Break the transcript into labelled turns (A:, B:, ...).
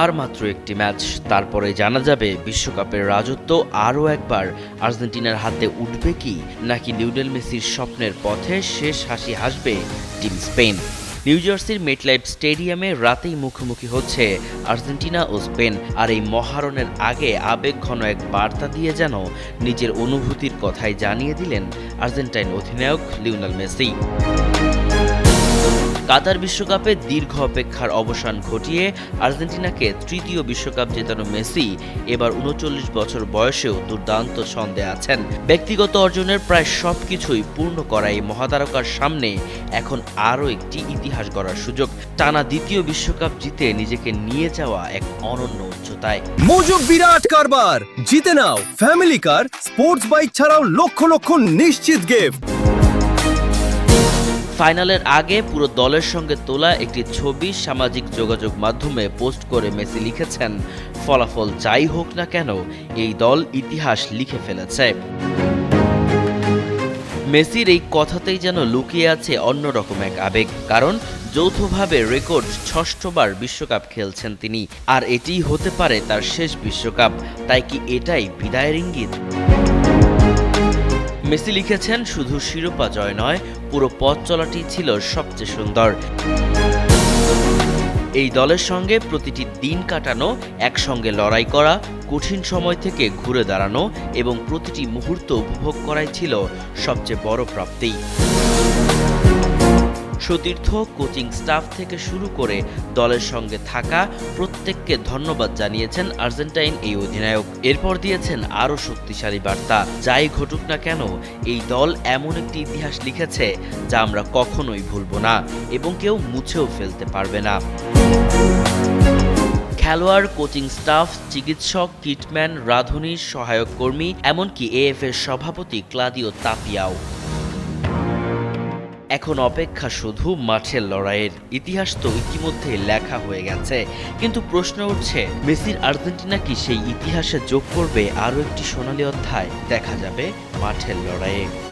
A: আর মাত্র একটি ম্যাচ, তারপরে জানা যাবে বিশ্বকাপের রাজত্ব আরও একবার আর্জেন্টিনার হাতে উঠবে কি, নাকি লিওনেল মেসির স্বপ্নের পথে শেষ হাসি হাসবে টিম স্পেন। নিউ জার্সির মেটলাইফ স্টেডিয়ামে রাতেই মুখোমুখি হচ্ছে আর্জেন্টিনা ও স্পেন। আর এই মহারণের আগে আবেগঘন এক বার্তা দিয়ে যেন নিজের অনুভূতির কথাই জানিয়ে দিলেন আর্জেন্টাইন অধিনায়ক লিওনেল মেসি। কাতার বিশ্বকাপে দীর্ঘ অপেক্ষার অবসান ঘটিয়ে আর্জেন্টিনাকে তৃতীয় বিশ্বকাপ জেতানো মেসি এবার ৩৯ বছর বয়সেও দুর্দান্ত ছন্দে আছেন। ব্যক্তিগত অর্জনের প্রায় সবকিছুই পূর্ণ করা এই মহাতারকার সামনে এখন আরও একটি ইতিহাস গড়ার সুযোগ। টানা দ্বিতীয় বিশ্বকাপ জিতে নিজেকে নিয়ে যাওয়া এক অনন্য উচ্চতায়।
B: মজুক বিরাট কারবার, জিতে নাও ফ্যামিলি কার, স্পোর্টস বাইক ছাড়াও লক্ষ লক্ষ নিশ্চিত গিফট।
A: ফাইনালের আগে পুরো দলের সঙ্গে তোলা একটি ছবি সামাজিক যোগাযোগ মাধ্যমে পোস্ট করে মেসি লিখেছেন, ফলাফল যাই হোক না কেন এই দল ইতিহাস লিখে ফেলেছে। মেসির এই কথাতেই যেন লুকিয়ে আছে অন্যরকম এক আবেগ, কারণ যৌথভাবে রেকর্ড ৬ষ্ঠবার বিশ্বকাপ খেলছেন তিনি। আর এটিই হতে পারে তার শেষ বিশ্বকাপ, তাই কি এটাই বিদায়ের ইঙ্গিত? মেসি লিখেছেন, শুধু শিরোপা জয় নয়, পুরো পথ চলাটি ছিল সবচেয়ে সুন্দর। এই দলের সঙ্গে প্রতিটি দিন কাটানো, একসঙ্গে লড়াই করা, কঠিন সময় থেকে ঘুরে দাঁড়ানো এবং প্রতিটি মুহূর্ত উপভোগ করাই ছিল সবচেয়ে বড় প্রাপ্তি। সতীর্থ, কোচিং স্টাফ থেকে শুরু করে দলের সঙ্গে থাকা প্রত্যেককে ধন্যবাদ জানিয়েছেন আর্জেন্টাইন এই অধিনায়ক। এরপর দিয়েছেন আরও শক্তিশালী বার্তা, যাই ঘটুক না কেন এই দল এমন একটি ইতিহাস লিখেছে যা আমরা কখনোই ভুলব না এবং কেউ মুছেও ফেলতে পারবে না। খেলোয়াড়, কোচিং স্টাফ, চিকিৎসক, কিটম্যান, রাঁধুনি, সহায়ক কর্মী, এমনকি এএফ-এর সভাপতি ক্লাদিও তাপিয়াও। এখন অপেক্ষা শুধু মাঠের লড়াইয়ের। ইতিহাস তো ইতিমধ্যেই লেখা হয়ে গেছে, কিন্তু প্রশ্ন উঠছে, মেসির আর্জেন্টিনা কি সেই ইতিহাসে যোগ করবে আরও একটি সোনালী অধ্যায়? দেখা যাবে মাঠের লড়াইয়ে।